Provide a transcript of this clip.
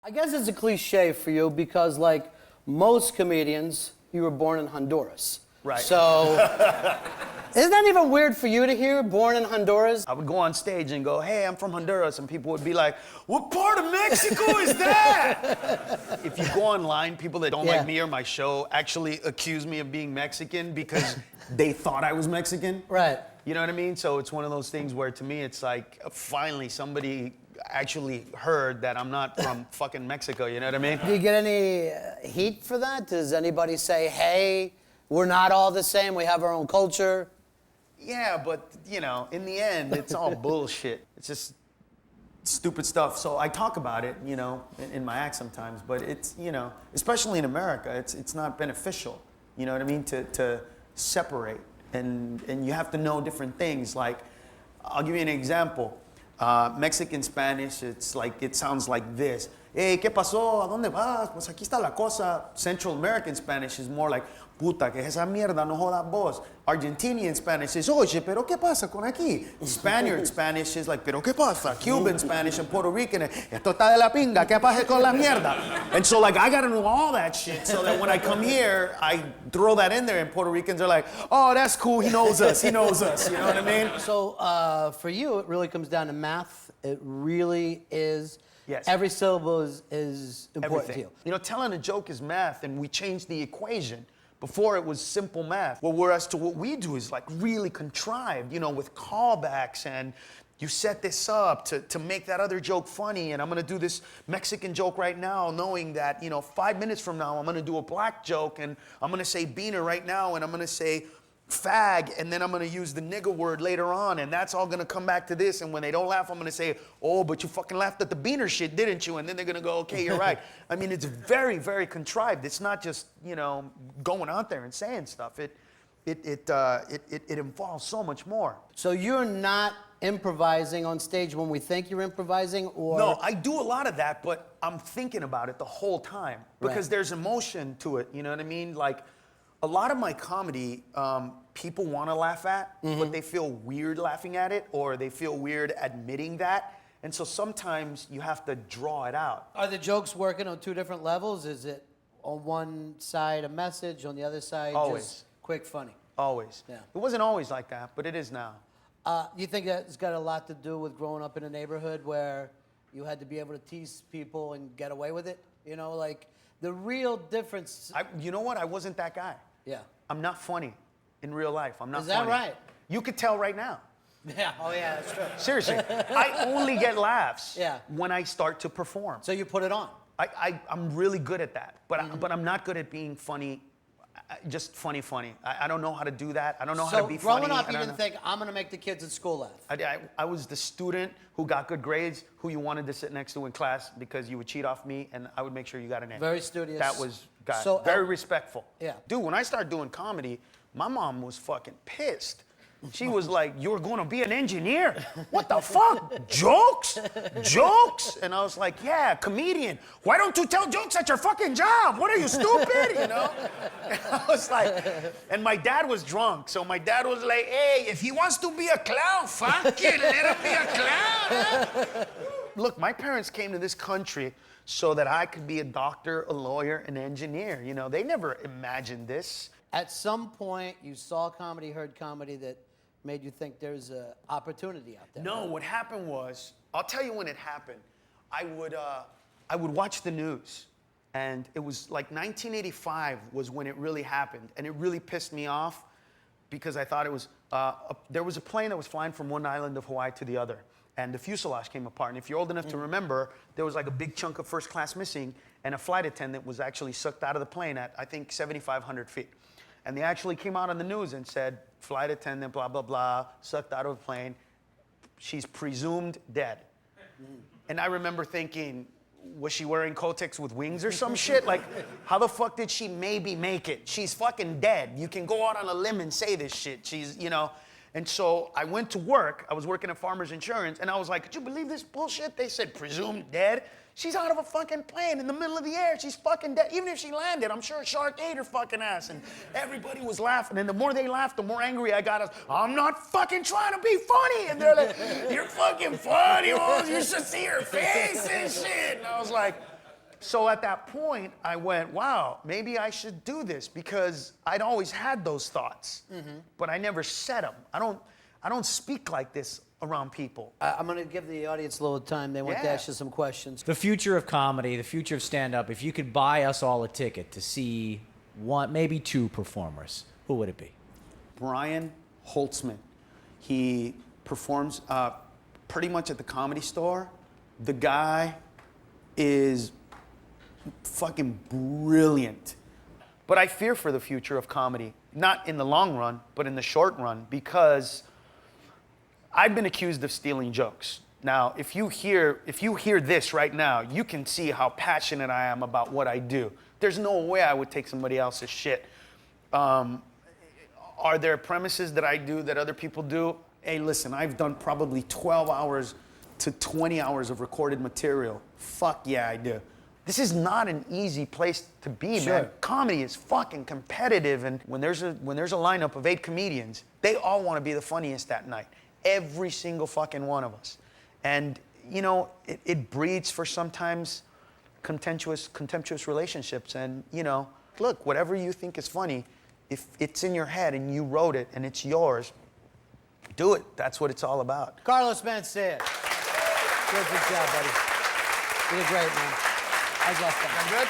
I guess it's a cliche for you because, like most comedians, you were born in Honduras. Right. So, isn't that even weird for you to hear, born in Honduras? I would go on stage and go, hey, I'm from Honduras, and people would be like, what part of Mexico is that? If you go online, people that don't like me or my show actually accuse me of being Mexican because they thought I was Mexican. Right. You know what I mean? So it's one of those things where to me it's like, finally somebody actually heard that I'm not from fucking Mexico, you know what I mean? Do you get any heat for that? Does anybody say, hey, we're not all the same, we have our own culture? Yeah, but, you know, in the end, it's all bullshit. It's just stupid stuff. So I talk about it, you know, in my act sometimes, but it's, you know, especially in America, it's not beneficial, you know what I mean, to separate. And you have to know different things. Like, I'll give you an example. Mexican Spanish, it's like, it sounds like this. Hey, ¿qué pasó? ¿A dónde vas? Pues aquí está la cosa. Central American Spanish is more like, puta, que es esa mierda, no jodas vos. Argentinian Spanish is, oye, pero ¿qué pasa con aquí? Spaniard Spanish is like, pero ¿qué pasa? Cuban Spanish and Puerto Rican, esto está de la pinga, ¿qué pasa con la mierda? And so, like, I gotta know all that shit so that when I come here, I throw that in there, and Puerto Ricans are like, oh, that's cool, he knows us, you know what I mean? So, for you, it really comes down to math. It really is. Yes. Every syllable is important to you. You know, telling a joke is math, and we changed the equation. Before it was simple math. Well, whereas to what we do is like really contrived, you know, with callbacks, and you set this up to make that other joke funny, and I'm gonna do this Mexican joke right now knowing that, you know, 5 minutes from now I'm gonna do a black joke, and I'm gonna say beaner right now, and I'm gonna say fag, and then I'm gonna use the nigga word later on, and that's all gonna come back to this, and when they don't laugh, I'm gonna say, oh, but you fucking laughed at the beaner shit, didn't you? And then they're gonna go, okay, you're right. I mean, it's very, very contrived. It's not just, you know, going out there and saying stuff. It involves so much more. So you're not improvising on stage when we think you're improvising, or? No, I do a lot of that, but I'm thinking about it the whole time because there's emotion to it, you know what I mean? Like, a lot of my comedy, people want to laugh at, but they feel weird laughing at it, or they feel weird admitting that. And so sometimes you have to draw it out. Are the jokes working on two different levels? Is it on one side a message, on the other side just quick funny? Always. Yeah. It wasn't always like that, but it is now. You think that's got a lot to do with growing up in a neighborhood where you had to be able to tease people and get away with it? You know, like the real difference. You know what? I wasn't that guy. Yeah. I'm not funny in real life. I'm not funny. Is that right? You could tell right now. Yeah. Oh, yeah, that's true. Seriously. I only get laughs when I start to perform. So you put it on. I'm really good at that, but I'm not good at being funny. Just funny. I don't know how to do that. I don't know how to be funny. So growing up, you didn't think, I'm going to make the kids at school laugh. I was the student who got good grades, who you wanted to sit next to in class because you would cheat off me, and I would make sure you got an A. Very studious. That was very respectful. Yeah. Dude, when I started doing comedy, my mom was fucking pissed. She was like, you're going to be an engineer? What the fuck? Jokes? Jokes? And I was like, yeah, comedian. Why don't you tell jokes at your fucking job? What are you, stupid? You know? And I was like, and my dad was drunk. So my dad was like, hey, if he wants to be a clown, fuck it, let him be a clown. Look, my parents came to this country so that I could be a doctor, a lawyer, an engineer. You know, they never imagined this. At some point, you saw comedy, heard comedy that made you think there's an opportunity out there. No, what happened was, I'll tell you when it happened. I would watch the news, and it was like 1985 was when it really happened, and it really pissed me off because I thought it was, there was a plane that was flying from one island of Hawaii to the other, and the fuselage came apart. And if you're old enough to remember, there was like a big chunk of first class missing, and a flight attendant was actually sucked out of the plane at, I think, 7,500 feet. And they actually came out on the news and said, flight attendant, blah, blah, blah, sucked out of a plane. She's presumed dead. And I remember thinking, was she wearing Kotex with wings or some shit? Like, how the fuck did she maybe make it? She's fucking dead. You can go out on a limb and say this shit. She's, you know. And so I went to work. I was working at Farmers Insurance, and I was like, could you believe this bullshit? They said presumed dead. She's out of a fucking plane in the middle of the air. She's fucking dead. Even if she landed, I'm sure a shark ate her fucking ass. And everybody was laughing. And the more they laughed, the more angry I got. I'm not fucking trying to be funny. And they're like, you're fucking funny. Oh, you should see her face and shit. And I was like, So at that point, I went, wow, maybe I should do this because I'd always had those thoughts, but I never said them. I don't speak like this around people. I'm going to give the audience a little time. They want to Yeah. ask you some questions. The future of comedy, the future of stand-up, if you could buy us all a ticket to see one, maybe two performers, who would it be? Brian Holtzman. He performs pretty much at the Comedy Store. The guy is fucking brilliant. But I fear for the future of comedy, not in the long run, but in the short run, because I've been accused of stealing jokes. Now, if you hear this right now, you can see how passionate I am about what I do. There's no way I would take somebody else's shit. Are there premises that I do that other people do? Hey, listen, I've done probably 12 hours to 20 hours of recorded material. Fuck yeah, I do. This is not an easy place to be, Sure. man. Comedy is fucking competitive, and when there's a lineup of 8 comedians, they all want to be the funniest that night. Every single fucking one of us. And, you know, it breeds for sometimes contemptuous relationships. And, you know, look, whatever you think is funny, if it's in your head and you wrote it and it's yours, do it. That's what it's all about. Carlos Mencia. Good job, buddy. You did great, man. How's that? I'm good?